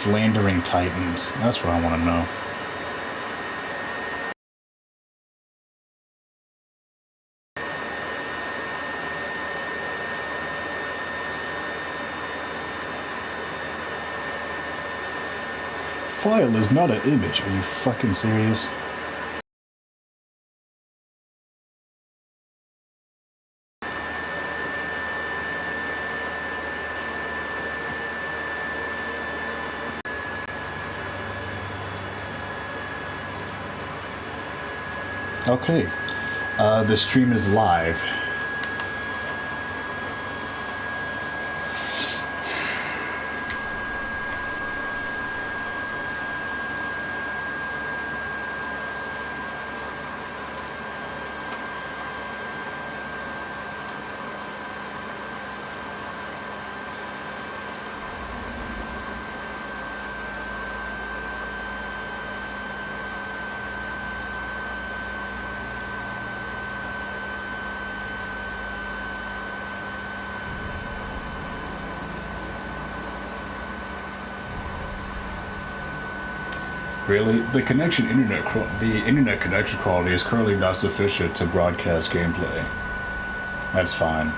slandering Titans? That's what I want to know. File is not an image. Are you fucking serious? Okay, the stream is live. Really? The internet connection quality is currently not sufficient to broadcast gameplay. That's fine.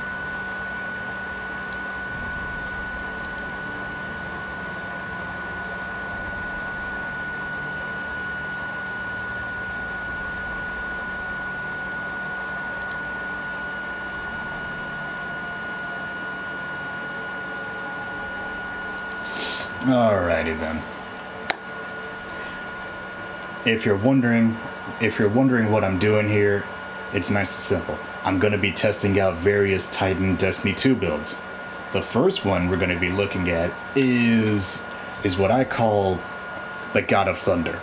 Alrighty then. If you're wondering what I'm doing here, it's nice and simple. I'm going to be testing out various Titan Destiny 2 builds. The first one we're going to be looking at is what I call the God of Thunder.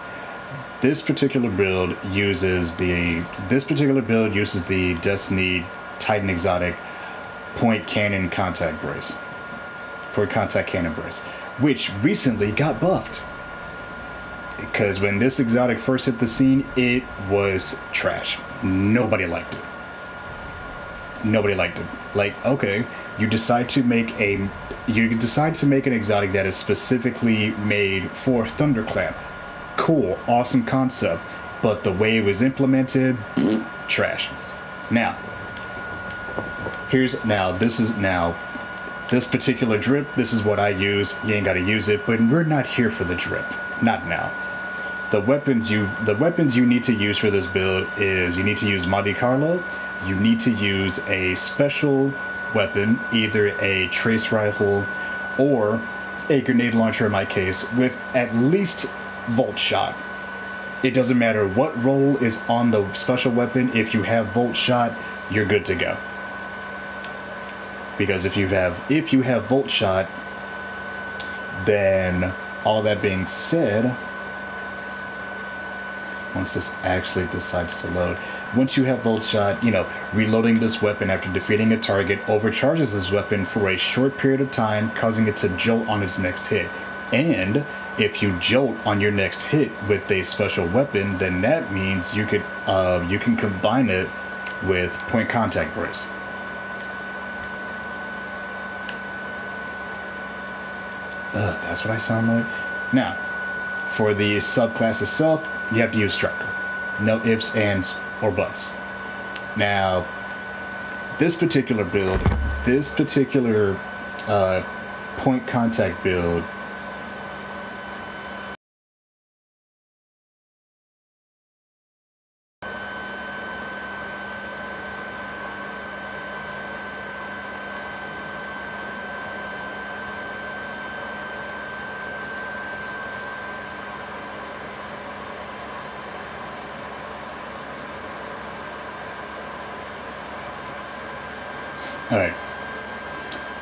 This particular build uses the Destiny Titan Exotic Point Contact Cannon Brace, which recently got buffed. Because when this exotic first hit the scene, it was trash. Nobody liked it. Like, okay, you decide to make an exotic that is specifically made for Thunderclap. Cool, awesome concept, but the way it was implemented, trash. Now, this particular drip, this is what I use. You ain't gotta use it, but we're not here for the drip. Not now. The weapons you need to use for this build is you need to use Monte Carlo, you need to use a special weapon, either a trace rifle or a grenade launcher in my case, with at least Volt Shot. It doesn't matter what roll is on the special weapon, if you have Volt Shot, you're good to go. Because if you have Volt Shot, then all that being said, once this actually decides to load, once you have Volt Shot, reloading this weapon after defeating a target overcharges this weapon for a short period of time, causing it to jolt on its next hit. And if you jolt on your next hit with a special weapon, then that means you can combine it with Point Contact Brace. That's what I sound like. Now, for the subclass itself, you have to use Striker. No ifs, ands, or buts. Now, this particular Point Contact build, alright.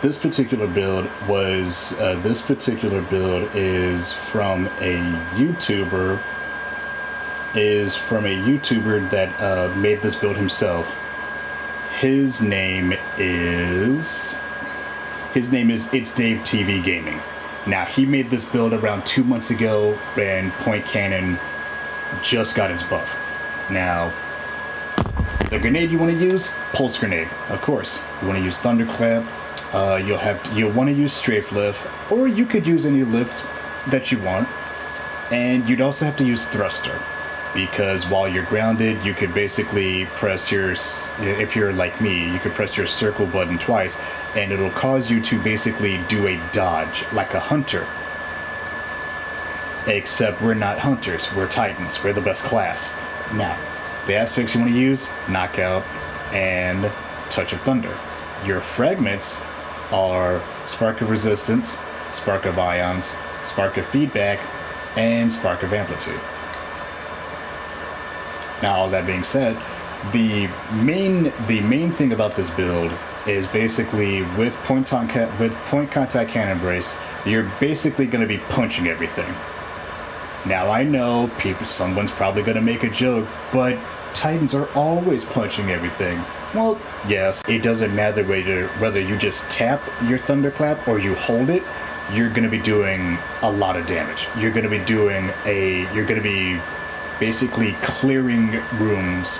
This particular build is from a YouTuber that made this build himself. His name is It's Dave TV Gaming. Now, he made this build around 2 months ago when Point Cannon just got its buff. Now, the grenade you want to use, Pulse Grenade, of course. You want to use Thunderclap. You'll want to use Strafe Lift, or you could use any lift that you want. And you'd also have to use thruster, because while you're grounded, you could basically press if you're like me, you could press your circle button twice, and it'll cause you to basically do a dodge, like a hunter. Except we're not hunters, we're titans, we're the best class. Now, the aspects you want to use, knockout and touch of thunder. Your fragments are spark of resistance, spark of ions, spark of feedback, and spark of amplitude. Now, all that being said, the main thing about this build is basically with point contact cannon brace, you're basically going to be punching everything. Now I know someone's probably going to make a joke, but Titans are always punching everything. Well, yes, it doesn't matter whether you just tap your thunderclap or you hold it, you're going to be doing a lot of damage. You're going to be basically clearing rooms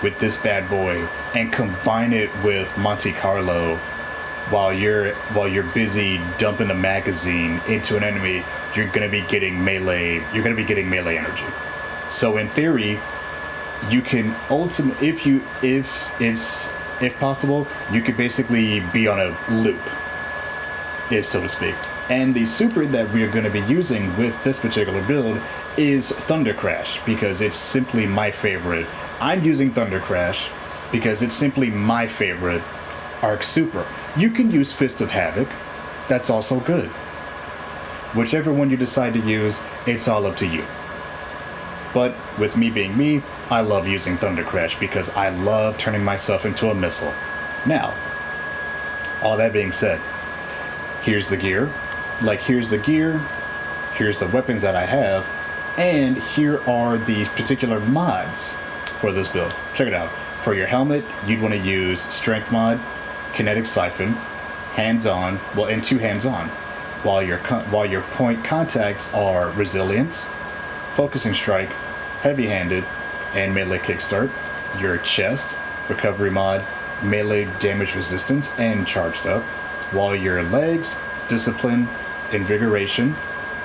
with this bad boy and combine it with Monte Carlo while you're busy dumping a magazine into an enemy. You're going to be getting melee energy. So in theory, you can if possible, you could basically be on a loop, if so to speak. And the super that we are going to be using with this particular build is Thunder Crash, because it's simply my favorite. I'm using Thunder Crash because it's simply my favorite arc super. You can use Fist of Havoc. That's also good. Whichever one you decide to use, it's all up to you. But with me being me, I love using Thunder Crash because I love turning myself into a missile. Now, all that being said, here's the gear. Here's the weapons that I have, and here are the particular mods for this build. Check it out. For your helmet, you'd want to use Strength mod, Kinetic Siphon, Hands-on, and 2 hands-on. While your point contacts are Resilience, Focusing Strike, Heavy-handed, and Melee Kickstart. Your chest, Recovery mod, Melee Damage Resistance, and Charged Up. While your legs, Discipline, Invigoration,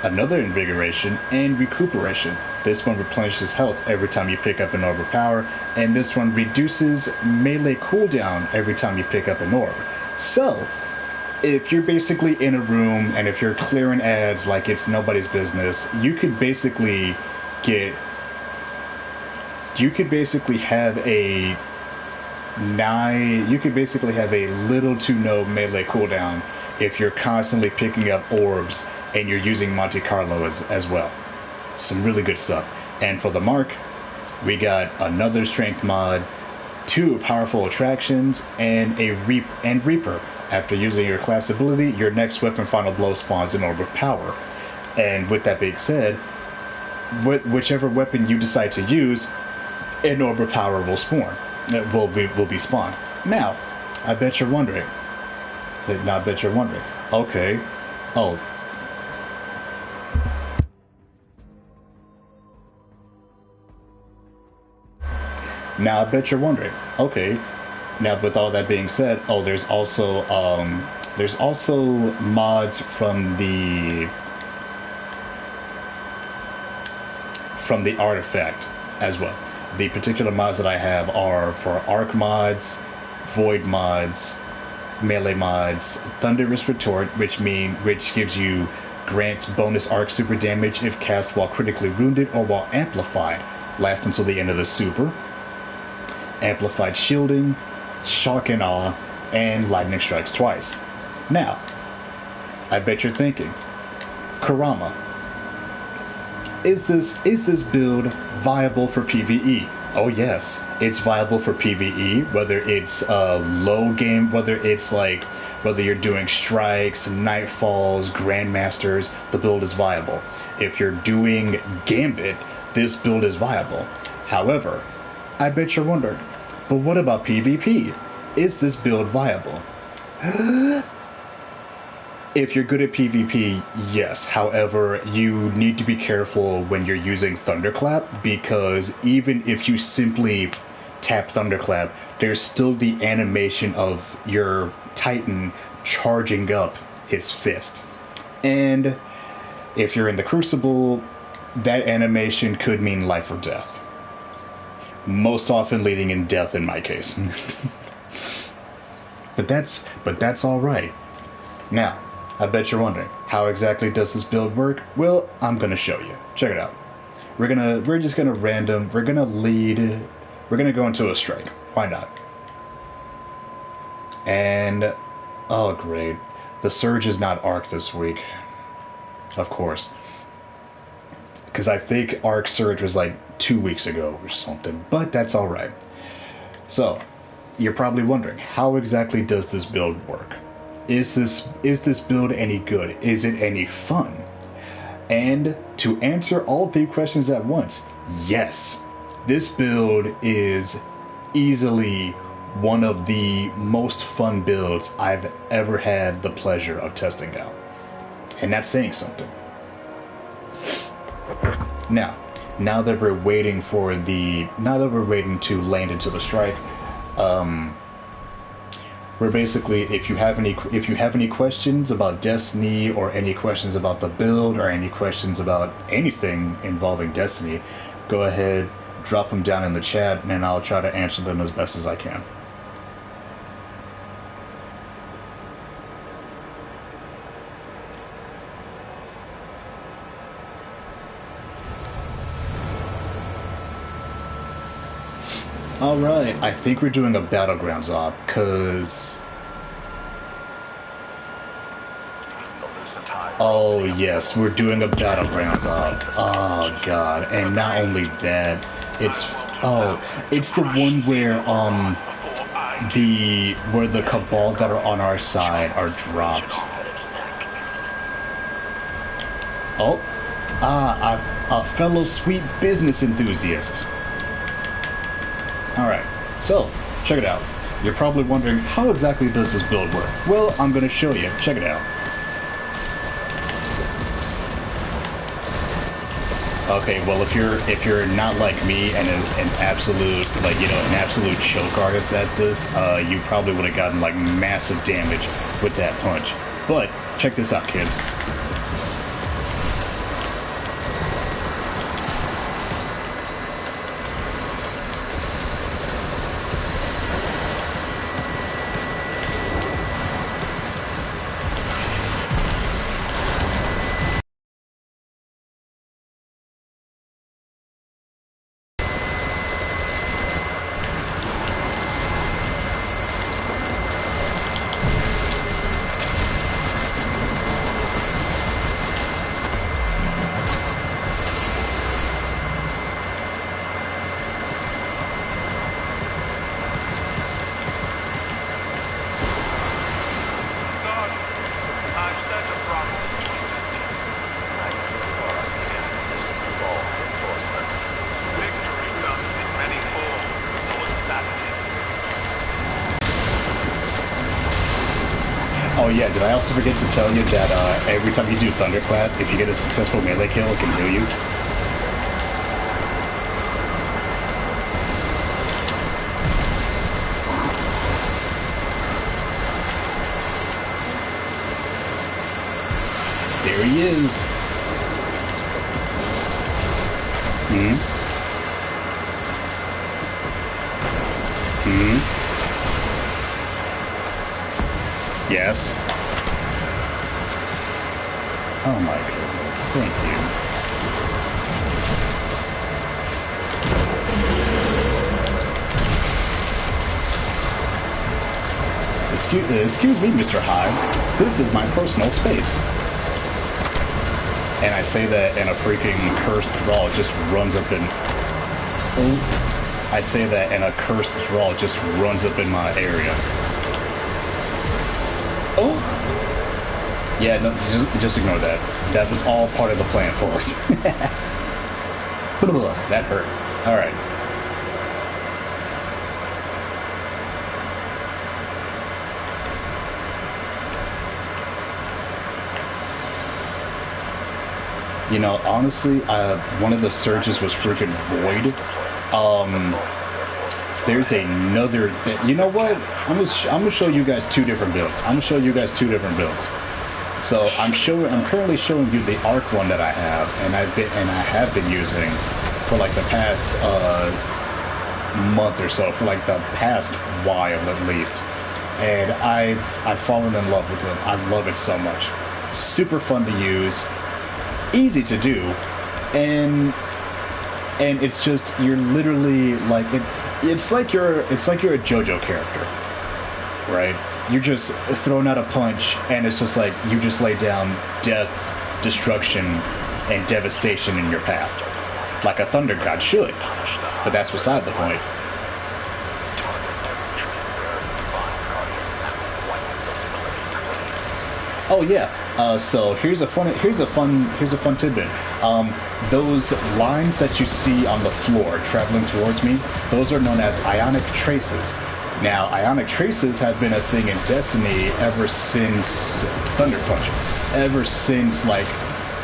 another Invigoration, and Recuperation. This one replenishes health every time you pick up an orb of power, and this one reduces melee cooldown every time you pick up an orb. So, if you're basically in a room and if you're clearing ads like it's nobody's business, you could basically have a little to no melee cooldown if you're constantly picking up orbs and you're using Monte Carlo as well. Some really good stuff. And for the mark, we got another strength mod, 2 powerful attractions, and Reaper. After using your class ability, your next weapon Final Blow spawns an orb of power. And with that being said, whichever weapon you decide to use, an orb of power will spawn. Will be spawned. Now, I bet you're wondering. Okay. Oh. Now I bet you're wondering. Okay. Now, with all that being said, there's also mods from the artifact as well. The particular mods that I have are for arc mods, void mods, melee mods, thunderous retort, which grants bonus arc super damage if cast while critically wounded or while amplified, lasts until the end of the super. Amplified shielding, shock and awe, and lightning strikes twice. Now, I bet you're thinking, Kurama, is this build viable for PvE? Oh yes, it's viable for PvE, whether it's low game, whether you're doing strikes, nightfalls, grandmasters, the build is viable. If you're doing Gambit, this build is viable. However, I bet you're wondering, but what about PvP? Is this build viable? If you're good at PvP, yes. However, you need to be careful when you're using Thunderclap, because even if you simply tap Thunderclap, there's still the animation of your Titan charging up his fist. And If you're in the Crucible, that animation could mean life or death. Most often leading in death in my case. but that's all right. Now, I bet you're wondering, how exactly does this build work? Well, I'm gonna show you. Check it out. We're gonna go into a strike. Why not? And oh great. The Surge is not Arc this week. Of course. Because I think Arc Surge was like 2 weeks ago or something. But that's alright. So, you're probably wondering, how exactly does this build work? Is this build any good? Is it any fun? And to answer all 3 questions at once, yes. This build is easily one of the most fun builds I've ever had the pleasure of testing out. And that's saying something. Now that we're waiting to land into the strike, we're basically, if you have any questions about Destiny, or any questions about the build, or any questions about anything involving Destiny, go ahead, drop them down in the chat, and I'll try to answer them as best as I can. Alright, I think we're doing a Battlegrounds op, cause... Oh yes, we're doing a Battlegrounds op. Oh god, and not only that, it's the one where the Cabal that are on our side are dropped. Oh, a fellow sweet business enthusiast. Alright, so, check it out. You're probably wondering, how exactly does this build work? Well, I'm gonna show you. Check it out. Okay, well, if you're not like me and an absolute, like, you know, an absolute choke artist at this, you probably would have gotten, like, massive damage with that punch. But, check this out, kids. Oh yeah, did I also forget to tell you that every time you do Thunderclap, if you get a successful melee kill, it can heal you? There he is. Yes. Oh my goodness, thank you. Excuse me, Mr. Hive. This is my personal space. And I say that, and a freaking cursed thrall just runs up in... I say that, and a cursed thrall just runs up in my area. Oh! Yeah, no, just ignore that. That was all part of the plan, folks. That hurt. Alright. You know, honestly, one of the surges was freaking Void. There's another... You know what? I'm gonna show you guys two different builds. So I'm currently showing you the arc one that I have, and I have been using for like the past month or so, for like the past while at least. And I've fallen in love with it. I love it so much. Super fun to use, easy to do, and it's just, you're literally like it's like you're a JoJo character, right? You're just throwing out a punch, and it's just like you just lay down death, destruction, and devastation in your path, like a thunder god should. But that's beside the point. Oh yeah. So here's a fun tidbit. Those lines that you see on the floor traveling towards me, those are known as ionic traces. Now, ionic traces have been a thing in Destiny ever since Thunder Punch, ever since like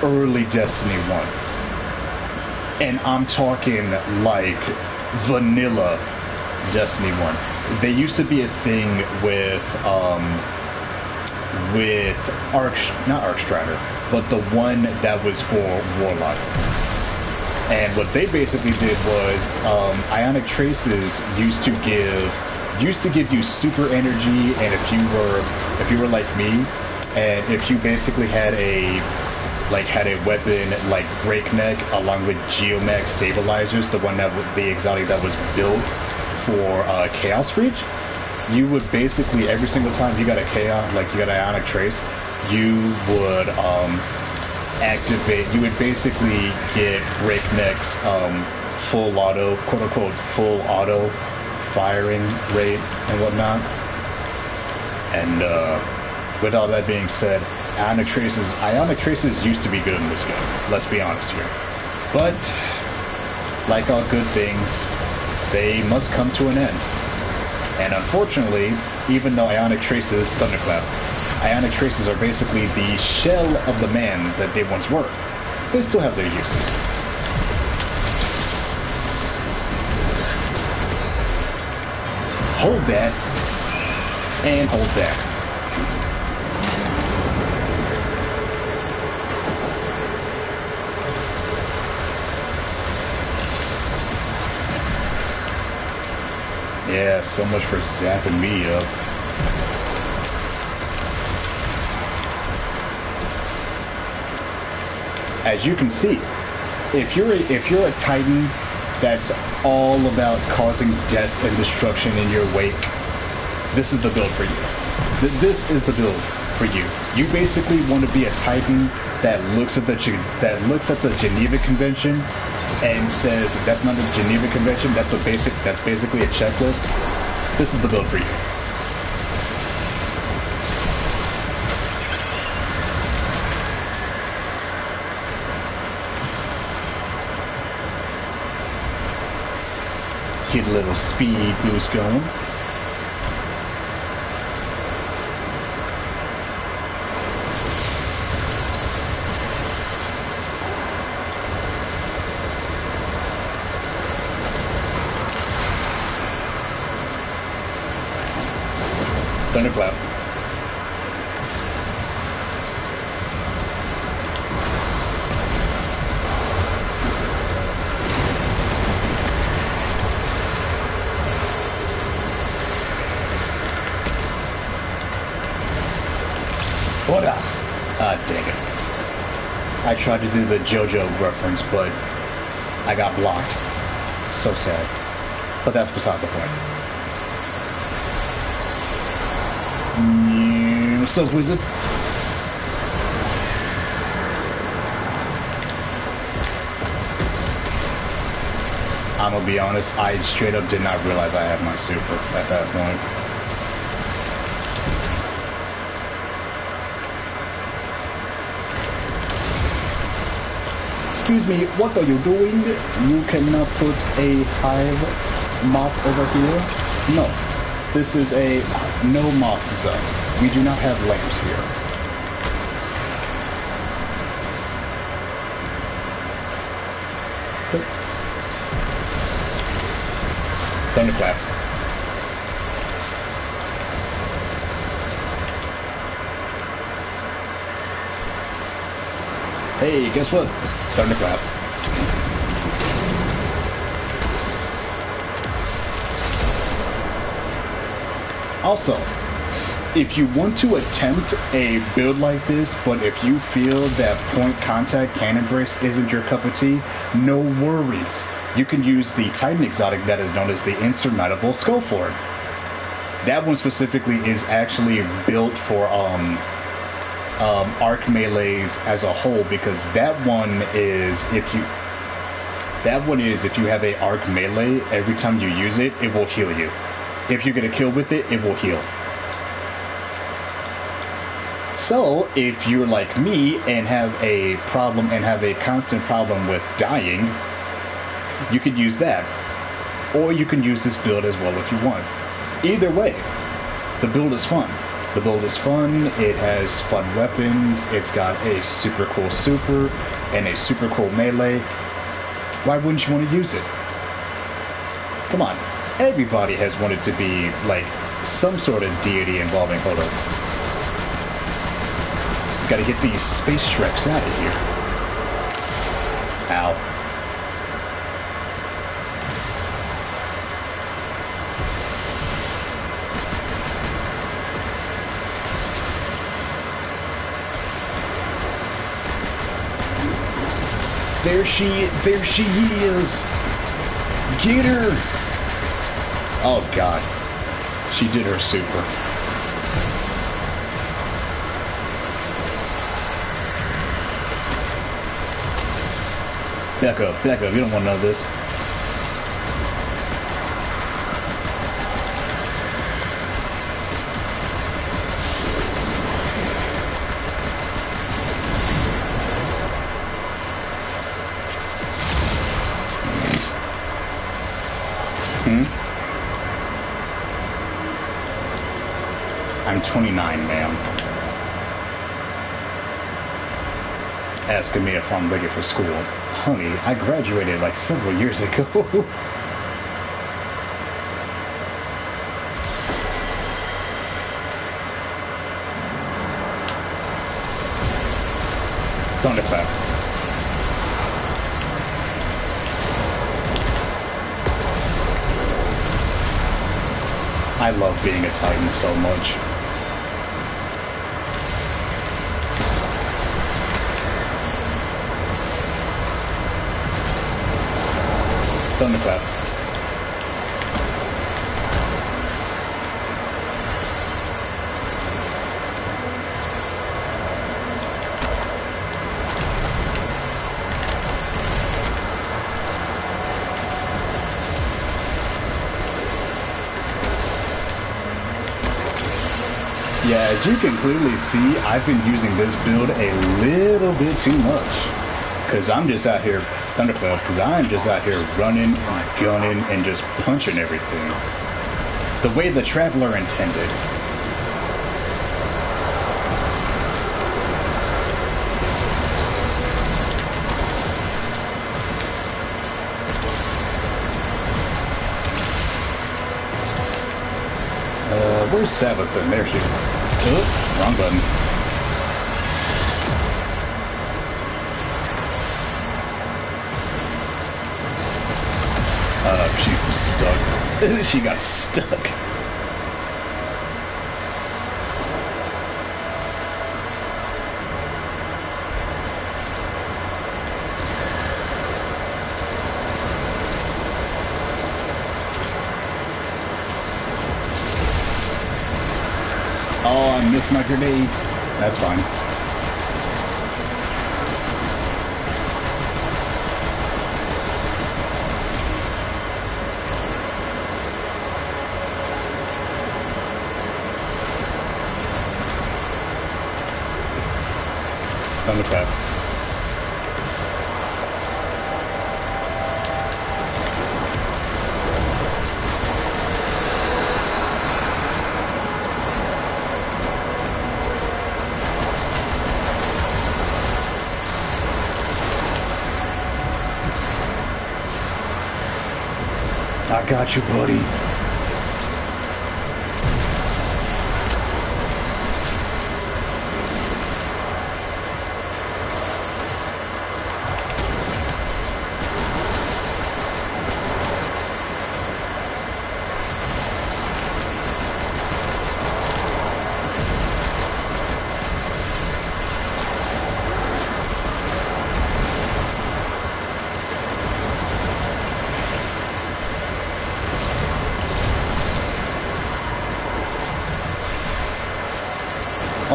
early Destiny 1. And I'm talking like vanilla Destiny 1. They used to be a thing with not Arcstrider, but the one that was for Warlock. And what they basically did was ionic traces used to give you super energy, and if you were like me, and if you basically had a weapon like Breakneck along with Geomax stabilizers, the exotic that was built for Chaos Reach, you would basically, every single time you got an ionic trace, you would you would basically get Breakneck's full auto, quote unquote, full auto firing rate and whatnot. And with all that being said, ionic traces used to be good in this game. Let's be honest here. But like all good things, they must come to an end. And unfortunately, even though ionic traces, Thunderclap, ionic traces are basically the shell of the man that they once were, they still have their uses. Hold that, and hold that. Yeah, so much for zapping me up. As you can see, if you're a Titan that's all about causing death and destruction in your wake, this is the build for you. This is the build for you. You basically want to be a Titan that looks at the Geneva Convention and says that's not the Geneva Convention, that's basically a checklist. This is the build for you. Get a little speed boost going. Thunderclap. What up? Ah, dang it. I tried to do the JoJo reference, but I got blocked. So sad. But that's beside the point. What's up, wizard? I'm gonna be honest, I straight up did not realize I had my super at that point. Excuse me, what are you doing? You cannot put a hive moth over here? No. This is a no moth zone. We do not have lamps here. Thunderclap. Hey, guess what? Thunderclap. Also, if you want to attempt a build like this, but if you feel that point contact cannon brace isn't your cup of tea, no worries. You can use the Titan exotic that is known as the Insurmountable Skullfort. That one specifically is actually built for arc melees as a whole, because that one is if you have a arc melee, every time you use it, it will heal you. If you get a kill with it, it will heal. So, if you're like me and have a constant problem with dying, you could use that. Or you can use this build as well if you want. Either way, the build is fun. The build is fun, it has fun weapons, it's got a super cool super, and a super cool melee. Why wouldn't you want to use it? Come on. Everybody has wanted to be, like, some sort of deity involving Hodo. Gotta get these space Shreks out of here. Ow. There she is! Get her! Oh god. She did her super. Back up, you don't want to know this. I'm 29, ma'am. Asking me if I'm ready for school. Honey, I graduated like several years ago. Thunderclap. I love being a Titan so much. Thunderclap. Yeah, as you can clearly see, I've been using this build a little bit too much. Because I'm just out here, Thunderclap, because I'm just out here running, gunning, and just punching everything. The way the Traveler intended. Where's Sabbathan? There she is. Oh, wrong button. She was stuck. She got stuck. Oh, I missed my grenade. That's fine. Thunderclap. I got you, buddy.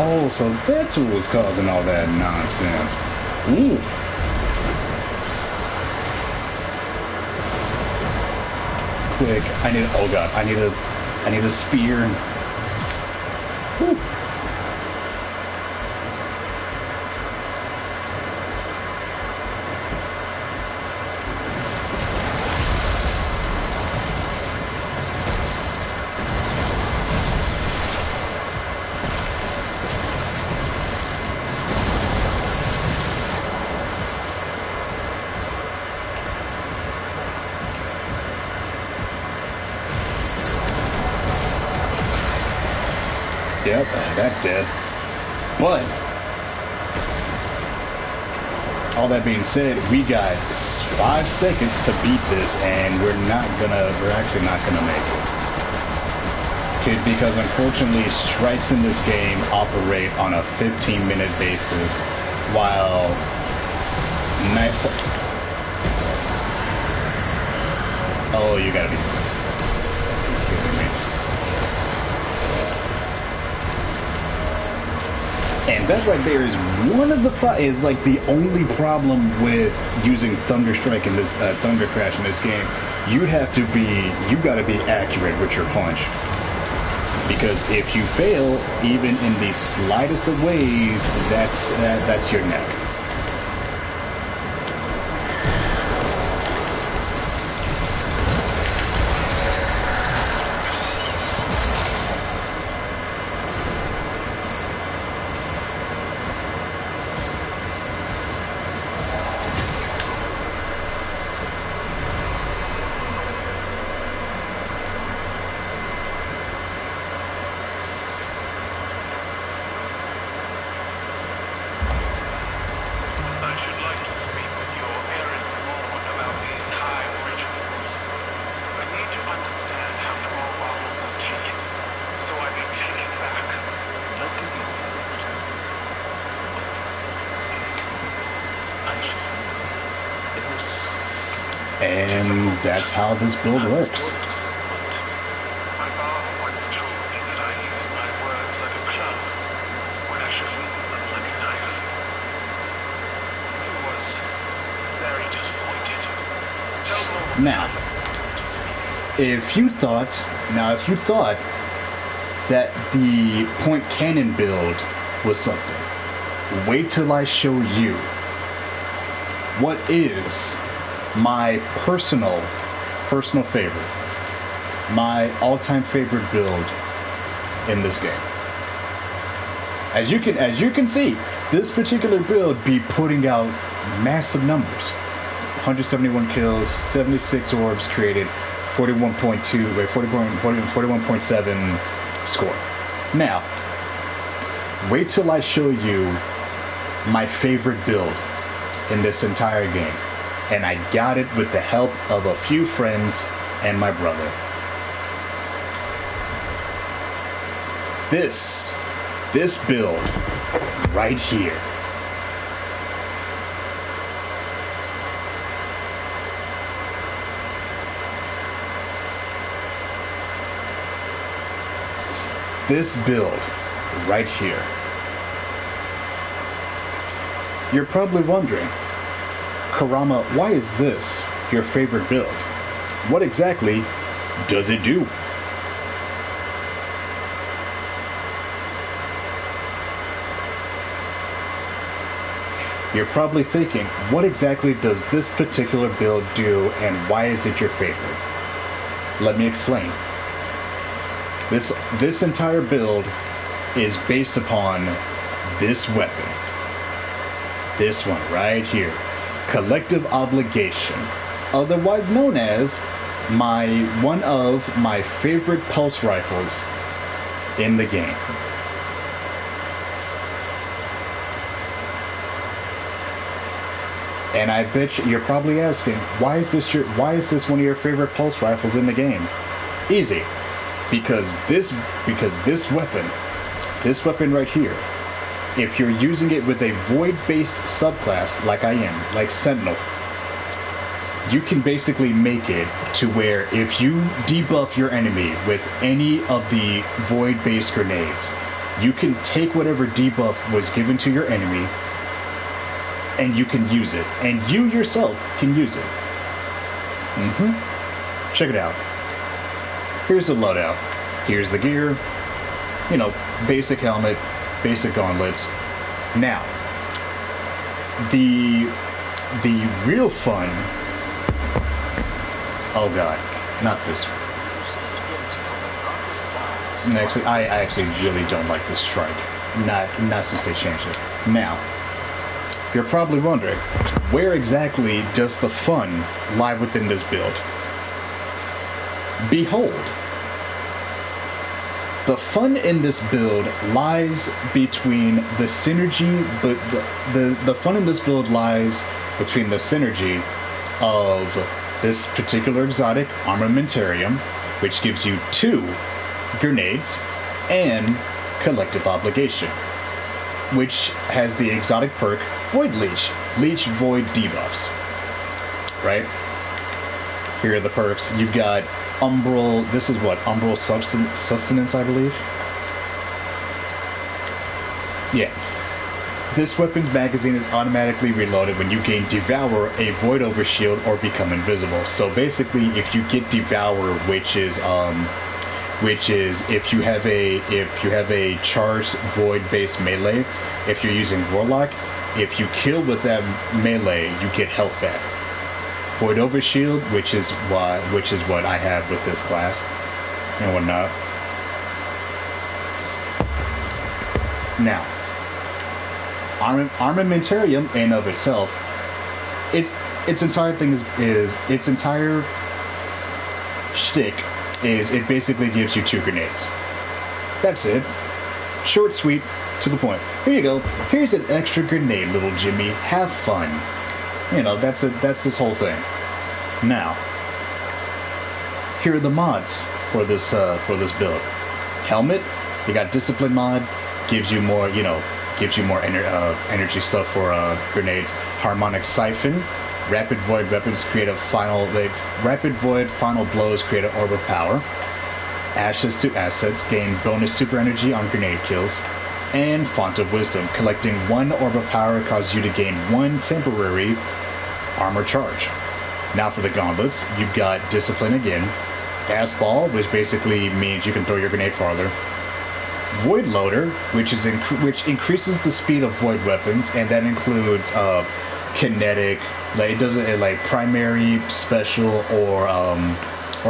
Oh, so that's what was causing all that nonsense. Ooh. Quick, oh god, I need a spear. Whew. Yep, that's dead. But all that being said, we got 5 seconds to beat this, and we're actually not gonna make it. Because unfortunately, strikes in this game operate on a 15-minute basis, while oh, you gotta be kidding me. And that right there is one of the is like the only problem with using Thunderstrike in this Thunder Crash in this game. You gotta be accurate with your punch, because if you fail, even in the slightest of ways, that's your neck. And that's how this build works. My father once told me that I used my words like a club when I should wield them like a knife. He was very disappointed. Now, if you thought that the point cannon build was something, wait till I show you what is my personal favorite, my all-time favorite build in this game. As you can see, this particular build be putting out massive numbers. 171 kills, 76 orbs created, 41.7 score. Now, wait till I show you my favorite build in this entire game. And I got it with the help of a few friends and my brother. This build right here. This build right here. You're probably wondering, Karama, why is this your favorite build? What exactly does it do? You're probably thinking, what exactly does this particular build do and why is it your favorite? Let me explain. This entire build is based upon this weapon. This one right here. Collective Obligation, otherwise known as one of my favorite pulse rifles in the game. And I bet you're probably asking, why is this one of your favorite pulse rifles in the game? Easy. Because this weapon right here, if you're using it with a void-based subclass like I am, like Sentinel, you can basically make it to where if you debuff your enemy with any of the void-based grenades, you can take whatever debuff was given to your enemy and you can use it. And you yourself can use it. Check it out. Here's the loadout. Here's the gear. You know, basic helmet, basic gauntlets. Now, the real fun... Oh god, not this one. Actually, I actually really don't like this strike. Not since they changed it. Now, you're probably wondering, where exactly does the fun lie within this build? Behold. The fun in this build lies between the synergy, but the fun in this build lies between the synergy of this particular exotic, Armamentarium, which gives you 2 grenades, and Collective Obligation, which has the exotic perk Void Leech. Leech Void debuffs. Right? Here are the perks. You've got Umbral, this is what? Umbral Sustenance, I believe? Yeah. This weapon's magazine is automatically reloaded when you gain Devour, a Void Overshield, or become invisible. So basically, if you get Devour, which is if you have a charged Void-based melee, if you're using Warlock, if you kill with that melee, you get health back. Void Overshield, which is what I have with this class and whatnot. Now, Armamentarium in of itself, its entire thing is its entire shtick is it basically gives you 2 grenades. That's it. Short, sweet, to the point. Here you go. Here's an extra grenade, little Jimmy. Have fun. You know, that's this whole thing. Now, here are the mods for this build. Helmet, you got Discipline mod, gives you more, energy stuff for grenades. Harmonic Siphon, Rapid Void weapons create Rapid Void final blows create an orb of power. Ashes to assets gain bonus super energy on grenade kills. And Font of Wisdom, collecting 1 orb of power causes you to gain 1 temporary armor charge. Now for the gauntlets, you've got Discipline again. Fastball, which basically means you can throw your grenade farther. Void Loader, which increases the speed of void weapons, and that includes kinetic, it doesn't primary, special, or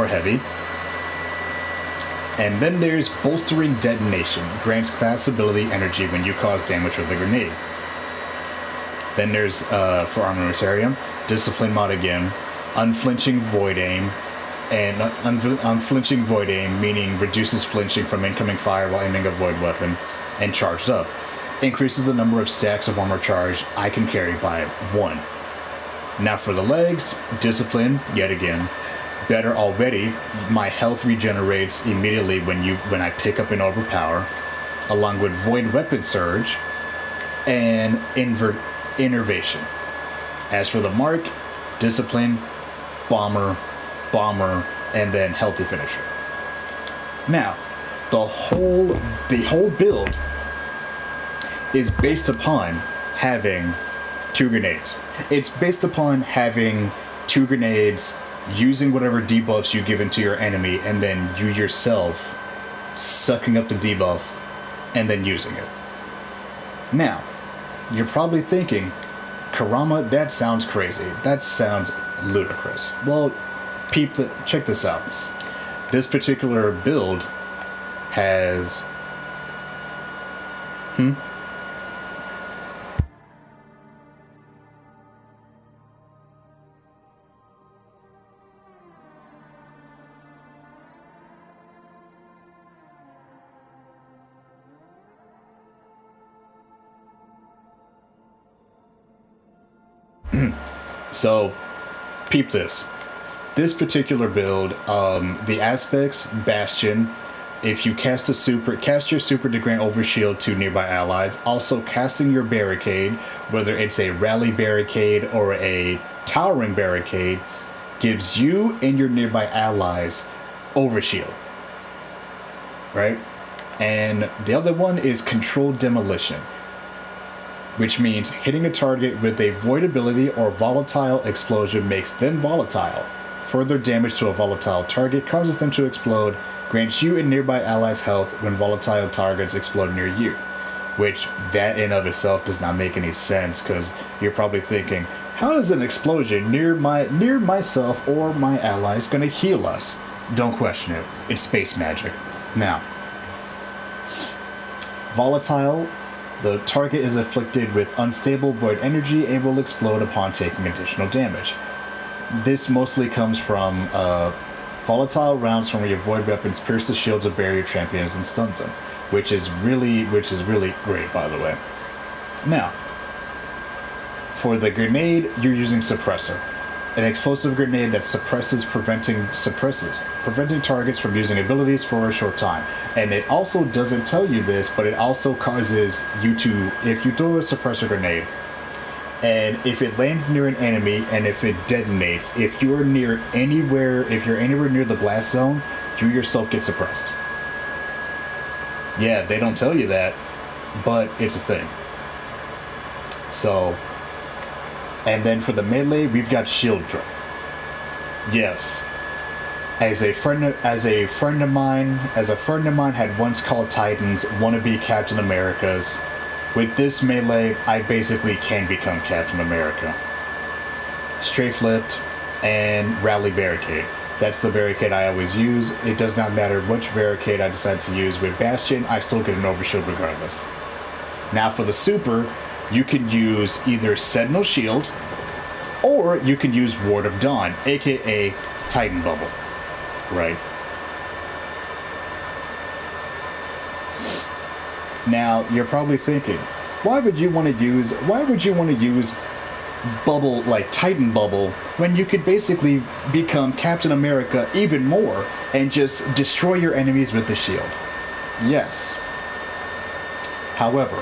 heavy. And then there's Bolstering Detonation, grants class ability energy when you cause damage with a grenade. Then there's for Armamentarium, Discipline mod again, Unflinching Void Aim, and Unflinching Void Aim, meaning reduces flinching from incoming fire while aiming a void weapon, and Charged Up. Increases the number of stacks of armor charge I can carry by 1. Now for the legs, Discipline, yet again. Better already, my health regenerates immediately when I pick up an overpower, along with Void Weapon Surge, and Innervation. As for the mark, Discipline, Bomber, and then Healthy Finisher. Now, the whole build is based upon having 2 grenades. It's based upon having 2 grenades, using whatever debuffs you give into your enemy, and then you yourself sucking up the debuff and then using it. Now, you're probably thinking, Karama, that sounds crazy. That sounds ludicrous. Well, check this out. This particular build has... So, peep this. This particular build, the aspects, Bastion, if you cast your super to grant overshield to nearby allies. Also, casting your barricade, whether it's a rally barricade or a towering barricade, gives you and your nearby allies overshield. Right? And the other one is Controlled Demolition, which means hitting a target with a void ability or volatile explosion makes them volatile. Further damage to a volatile target causes them to explode, grants you and nearby allies health when volatile targets explode near you. Which, that in of itself does not make any sense, because you're probably thinking, how is an explosion near myself or my allies going to heal us? Don't question it. It's space magic. Now, volatile, the target is afflicted with unstable void energy and will explode upon taking additional damage. This mostly comes from volatile rounds from your void weapons pierce the shields of barrier champions and stuns them, which is really great, by the way. Now, for the grenade, you're using Suppressor, an explosive grenade that preventing targets from using abilities for a short time. And it also doesn't tell you this, but it also causes you to, if you throw a suppressor grenade, and if it lands near an enemy, and if it detonates, if you're anywhere near the blast zone, you yourself get suppressed. Yeah, they don't tell you that, but it's a thing. So, and then for the melee, we've got Shield Throw. Yes. As a friend of mine had once called Titans wannabe Captain Americas. With this melee, I basically can become Captain America. Strafe Lift and Rally Barricade. That's the barricade I always use. It does not matter which barricade I decide to use. With Bastion, I still get an overshield regardless. Now for the super, you can use either Sentinel Shield, or you can use Ward of Dawn, aka Titan Bubble. Right? Now, you're probably thinking, why would you want to use bubble, like Titan Bubble, when you could basically become Captain America even more and just destroy your enemies with the shield? Yes. However,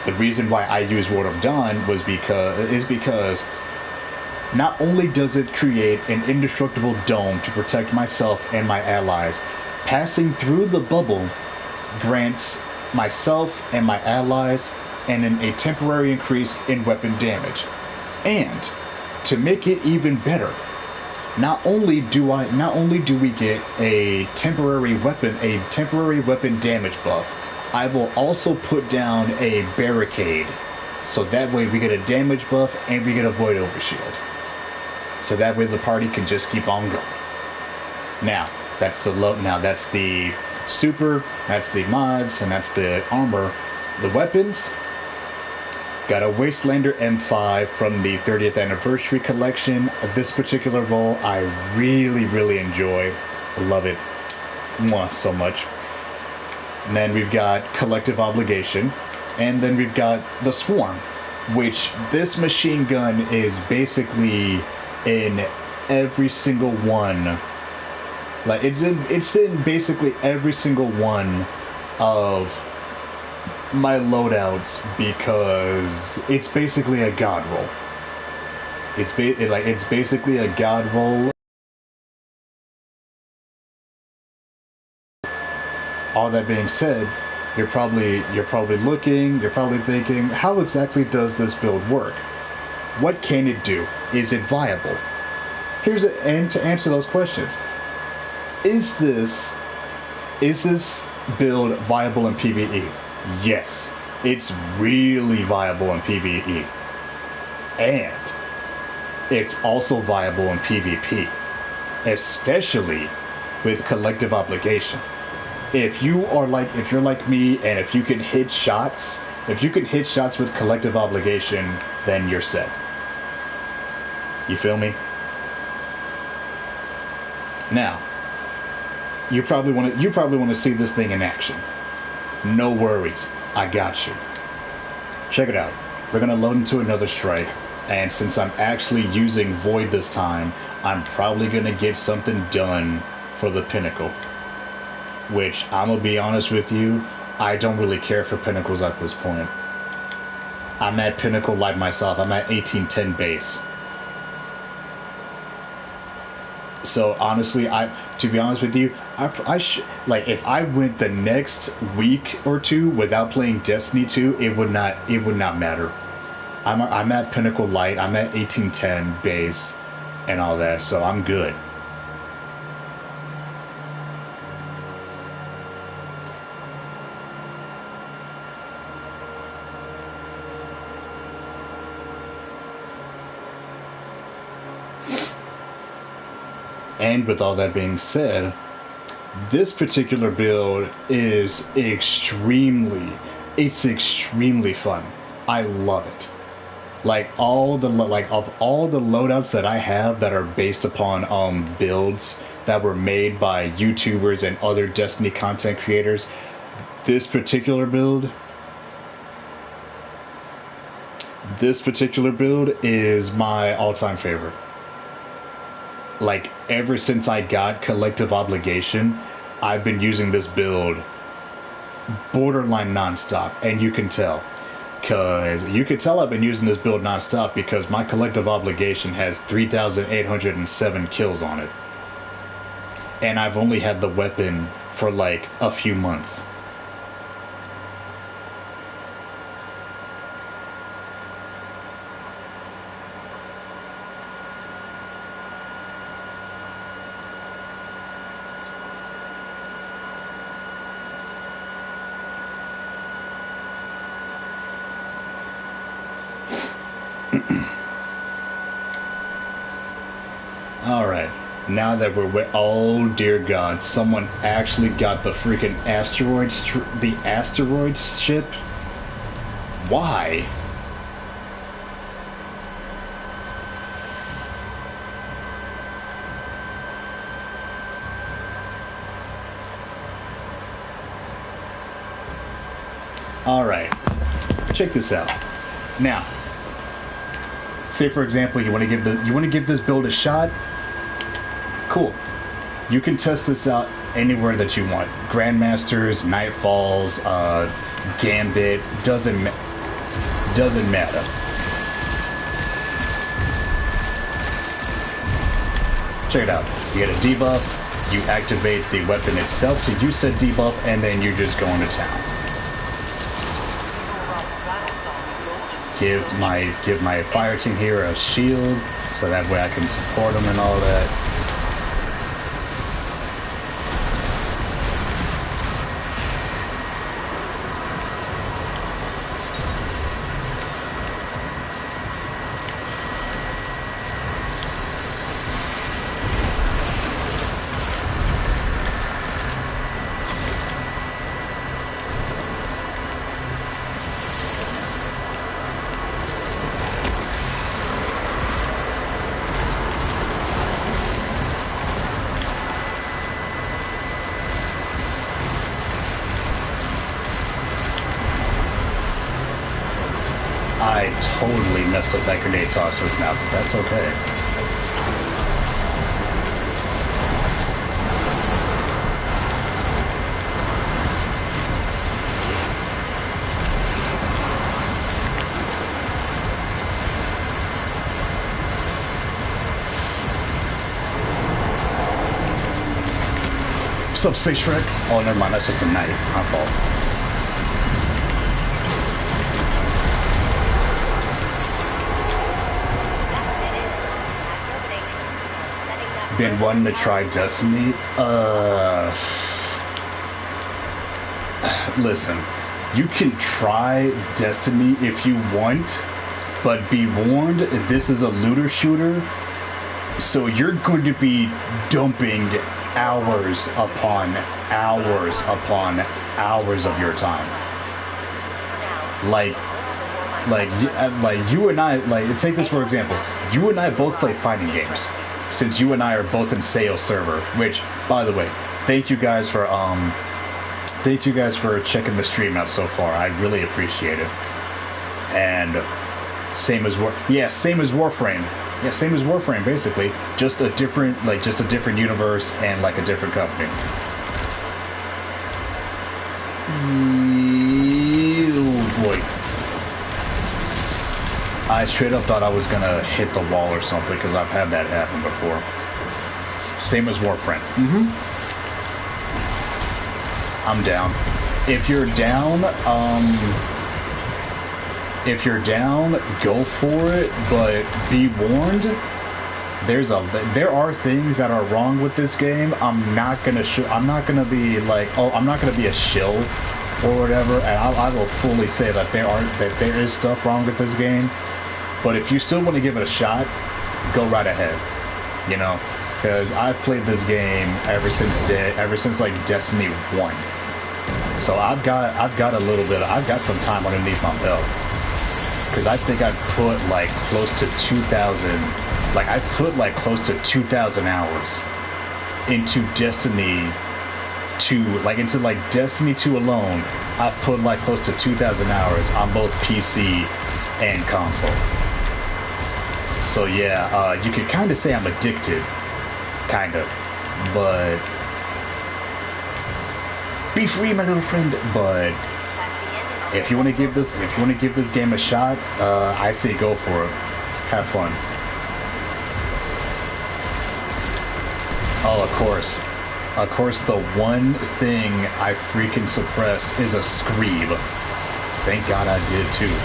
the reason why I use Ward of Dawn is because not only does it create an indestructible dome to protect myself and my allies, passing through the bubble grants myself and my allies a temporary increase in weapon damage. And to make it even better, not only do we get a temporary weapon damage buff, I will also put down a barricade, so that way we get a damage buff and we get a void overshield. So that way the party can just keep on going. Now that's the super, that's the mods, and that's the armor. The weapons, got a Wastelander M5 from the 30th anniversary collection. This particular role I really enjoy. I love it. Mwah, so much. And then we've got Collective Obligation. And then we've got the Swarm, which this machine gun is basically in every single one. Like it's in basically every single one of my loadouts, because it's basically a god roll. It's basically a god roll. All that being said, you're probably thinking, how exactly does this build work? What can it do? Is it viable? And to answer those questions, is this build viable in PvE? Yes, it's really viable in PvE. And it's also viable in PvP, especially with Collective Obligation. If you're like me, and if you can hit shots with Collective Obligation, then you're set. You feel me? Now, you probably want to see this thing in action. No worries, I got you. Check it out. We're gonna load into another strike, and since I'm actually using Void this time, I'm probably gonna get something done for the Pinnacle. Which, I'm gonna be honest with you, I don't really care for Pinnacles at this point. I'm at Pinnacle like myself. I'm at 1810 base. So honestly, to be honest with you, like if I went the next week or two without playing Destiny 2, it would not matter. I'm at Pinnacle Light, I'm at 1810 base and all that, so I'm good. And with all that being said, this particular build is it's extremely fun. I love it. Like of all the loadouts that I have that are based upon builds that were made by YouTubers and other Destiny content creators, this particular build is my all-time favorite. Like, ever since I got Collective Obligation, I've been using this build borderline nonstop, and you can tell. Because you can tell I've been using this build nonstop because my Collective Obligation has 3,807 kills on it. And I've only had the weapon for like a few months. Alright, now that we're with, oh dear god, someone actually got the freaking the asteroid ship? Why? Alright, check this out. Now, say for example you want to give this build a shot. Cool. You can test this out anywhere that you want. Grandmasters, Nightfalls, Gambit, doesn't matter. Check it out. You get a debuff, you activate the weapon itself to use said debuff, and then you just go into town. Give my fire team here a shield, so that way I can support them and all that. I totally messed up that grenade toss just now, but that's okay. What's up, Space Shrek? Oh, never mind, that's just a knight. My fault. Been wanting to try Destiny. Listen, you can try Destiny if you want, but be warned, this is a looter shooter, so you're going to be dumping hours upon hours upon hours of your time. Like you and I, like, take this for example. You and I both play fighting games. Since you and I are both in sales server, which, by the way, thank you guys for checking the stream out so far. I really appreciate it. And same as Warframe. Yeah, same as Warframe, basically. Just a different universe and like a different company. Oh boy. I straight up thought I was gonna hit the wall or something, because I've had that happen before. Same as Warframe. I'm down. If you're down, go for it, but be warned. There are things that are wrong with this game. I'm not gonna be like, oh, I'm not gonna be a shill or whatever, and I will fully say that there is stuff wrong with this game. But if you still want to give it a shot, go right ahead. You know, because I've played this game ever since like Destiny 1. So I've got some time underneath my belt. Because I think I've put like close to 2,000 hours into Destiny 2, into Destiny 2 alone. I've put like close to 2,000 hours on both PC and console. So yeah, you could kind of say I'm addicted, kind of, but be free, my little friend. But if you want to give this game a shot, I say go for it. Have fun. Oh, of course, the one thing I freaking suppress is a scream. Thank God I did too.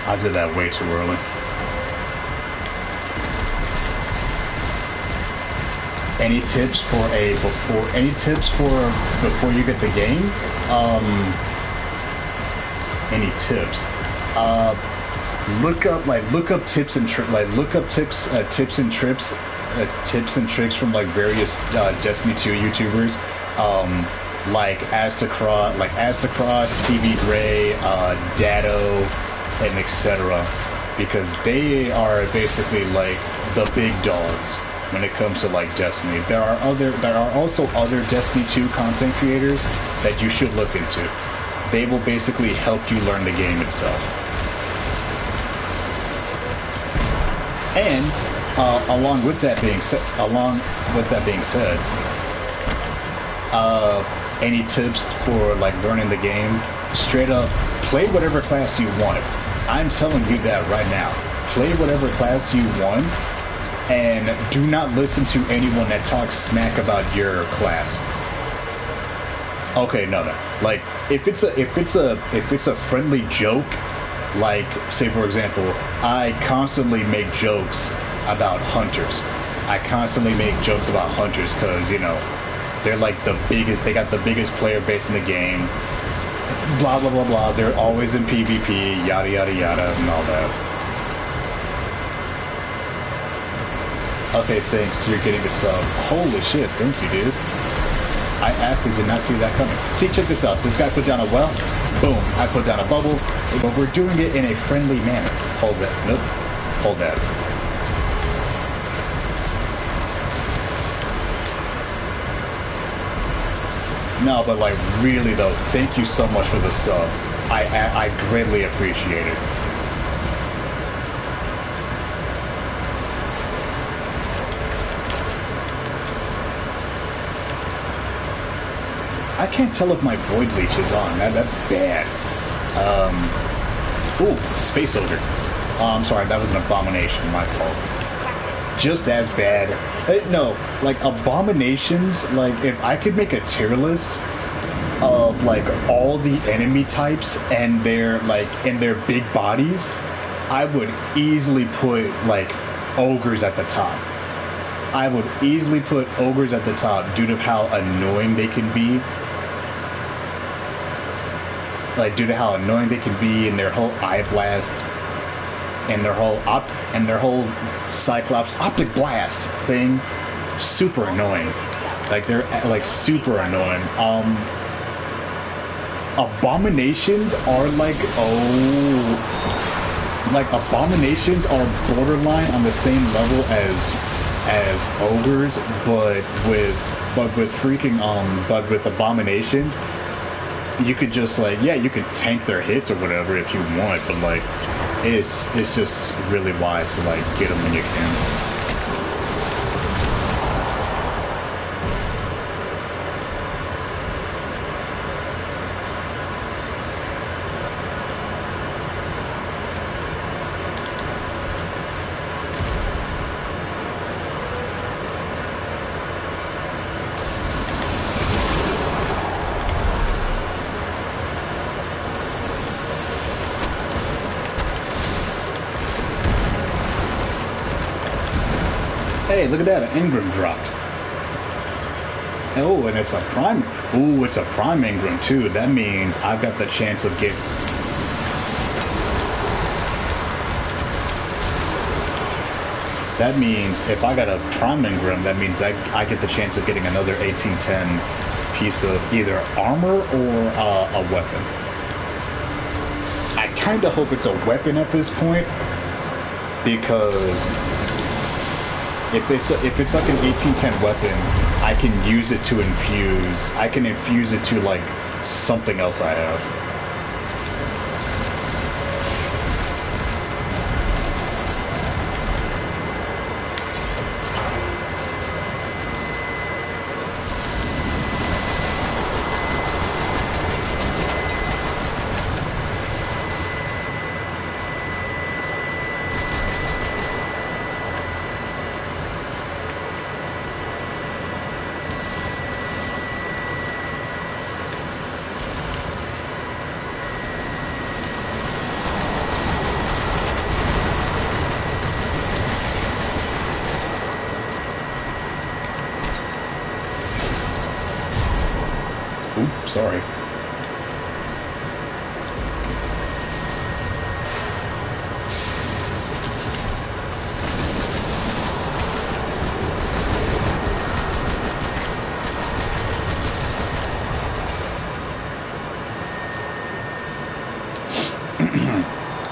I did that way too early. Any tips before you get the game? Any tips? Look up tips and tricks from like various Destiny 2 YouTubers, like Astacross, CV Gray, Dado, and etc. Because they are basically like the big dogs when it comes to like Destiny. There are also other Destiny 2 content creators that you should look into. They will basically help you learn the game itself. And along with that being said, any tips for like learning the game? Straight up, play whatever class you want. I'm telling you that right now. Play whatever class you want, and do not listen to anyone that talks smack about your class. Okay, no. Like, if it's a friendly joke, like, say for example, I constantly make jokes about hunters. I constantly make jokes about hunters because, you know, they're like they got the biggest player base in the game. Blah, blah, blah, blah. They're always in PvP, yada, yada, yada, and all that. Okay, thanks. You're getting a sub. Holy shit, thank you, dude. I actually did not see that coming. See, check this out. This guy put down a well. Boom. I put down a bubble. But we're doing it in a friendly manner. Hold that. Nope. Hold that. No, but like really though, thank you so much for the sub. I greatly appreciate it. I can't tell if my Void Leech is on. That's bad. Ooh, Space Ogre. I'm sorry, that was an abomination. My fault. Just as bad. No, like abominations. Like if I could make a tier list of like all the enemy types and their big bodies, I would easily put like ogres at the top. I would easily put ogres at the top due to how annoying they can be. Like due to how annoying they can be and their whole eye blast and their whole Cyclops optic blast thing, super annoying. Like they're like super annoying. Abominations are abominations are borderline on the same level as ogres, but with abominations, you could just like, yeah, you could tank their hits or whatever if you want, but like it's just really wise to like get them when you can. Hey, look at that, an Ingram dropped. Oh, and it's a prime. Ooh, it's a prime Ingram too. That means I've got the chance of getting. That means if I got a prime Ingram, that means I get the chance of getting another 1810 piece of either armor or a weapon. I kind of hope it's a weapon at this point, because if it's like an 1810 weapon, I can use it to infuse. I can infuse it to like something else I have. Oops, sorry.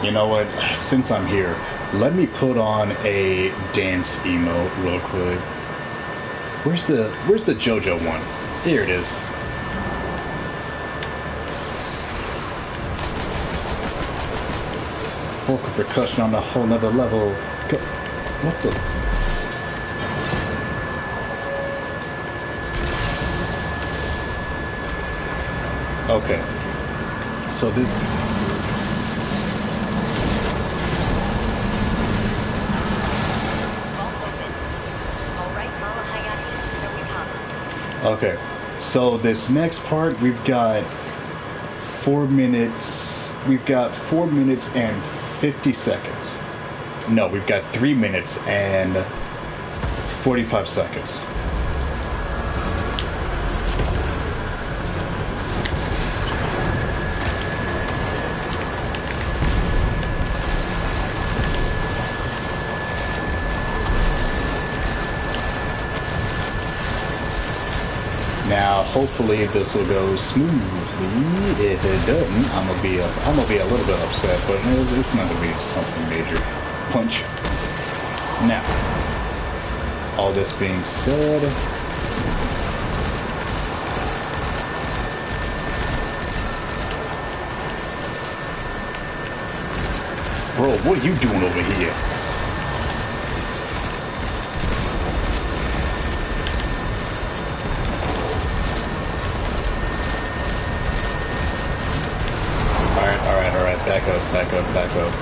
You know what? Since I'm here, let me put on a dance emote real quick. Where's the JoJo one? Here it is. Vocal percussion on a whole nother level. What the? Okay. So this. Okay. So this next part, we've got 4 minutes. We've got 4 minutes and 50 seconds. No, we've got 3 minutes and 45 seconds. Now, hopefully this will go smoothly. If it doesn't, I'm gonna be a little bit upset, but it's not gonna be something major. Punch. Now, all this being said, bro, what are you doing over here? Back up.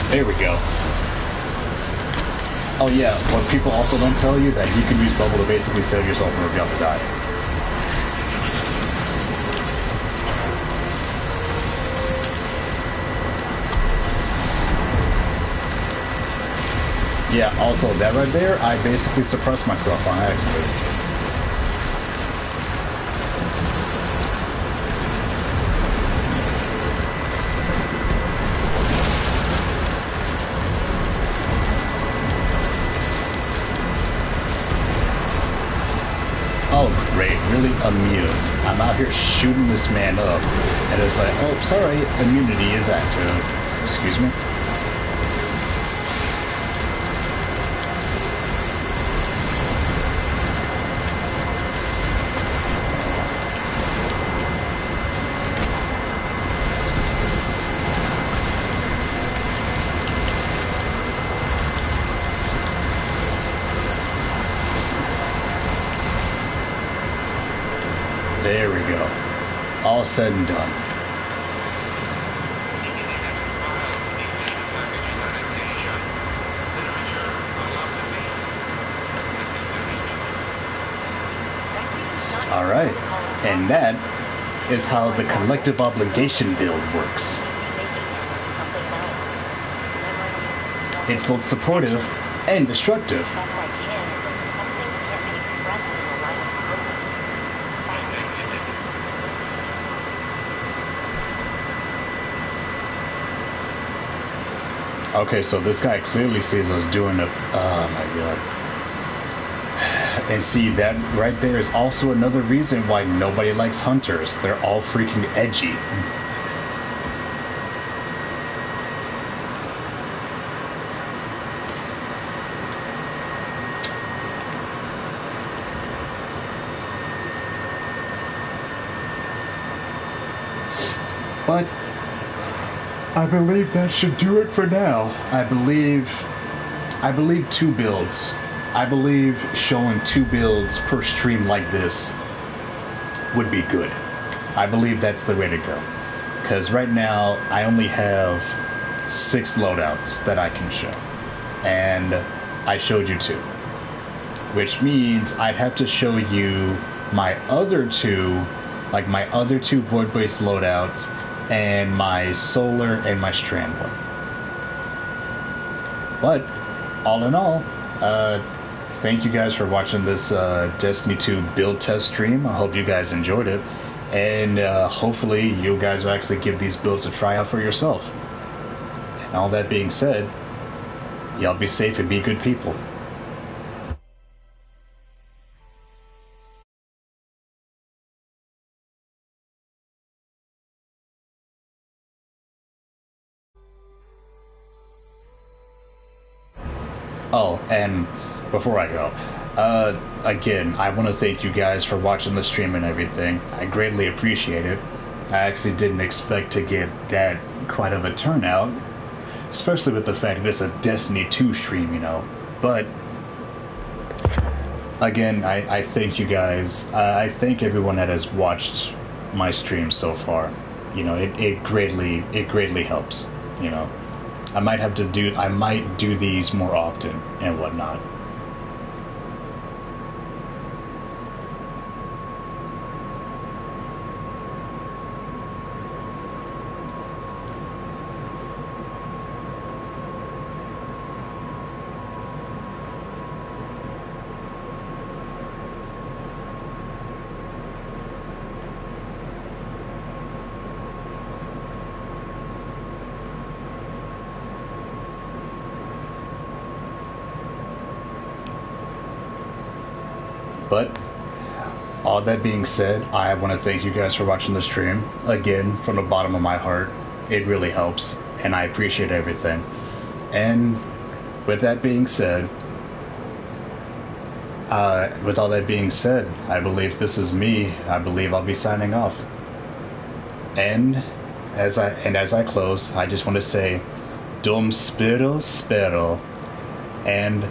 There we go. Oh yeah, what people also don't tell you, that you can use bubble to basically save yourself from about to die. Yeah, also that right there, I basically suppressed myself on accident. Oh great, really immune. I'm out here shooting this man up, and it's like, oh sorry, immunity is active. Excuse me? There we go. All said and done. Alright, and that is how the collective obligation build works. It's both supportive and destructive. Okay, so this guy clearly sees us doing it. Oh my god. And see, that right there is also another reason why nobody likes hunters. They're all freaking edgy. But I believe that should do it for now. I believe 2 builds. I believe showing 2 builds per stream like this would be good. I believe that's the way to go. Because right now, I only have 6 loadouts that I can show. And I showed you 2. Which means I'd have to show you my other 2, like my other 2 void-based loadouts, and my solar and my strand one. But all in all, thank you guys for watching this Destiny 2 build test stream. I hope you guys enjoyed it, and hopefully you guys will actually give these builds a try out for yourself. And all that being said, y'all be safe and be good people. Oh, and before I go, again, I want to thank you guys for watching the stream and everything. I greatly appreciate it. I actually didn't expect to get that quite of a turnout, especially with the fact that it's a Destiny 2 stream, you know. But, again, I thank you guys. I thank everyone that has watched my stream so far. You know, it greatly helps, you know. I might do these more often and whatnot. But all that being said, I want to thank you guys for watching the stream. Again, from the bottom of my heart, it really helps, and I appreciate everything. And with that being said, I believe this is me. I believe I'll be signing off. And as I close, I just want to say, Dum spero, and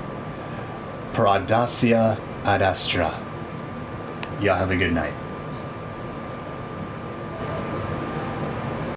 per audacia ad astra. Y'all have a good night.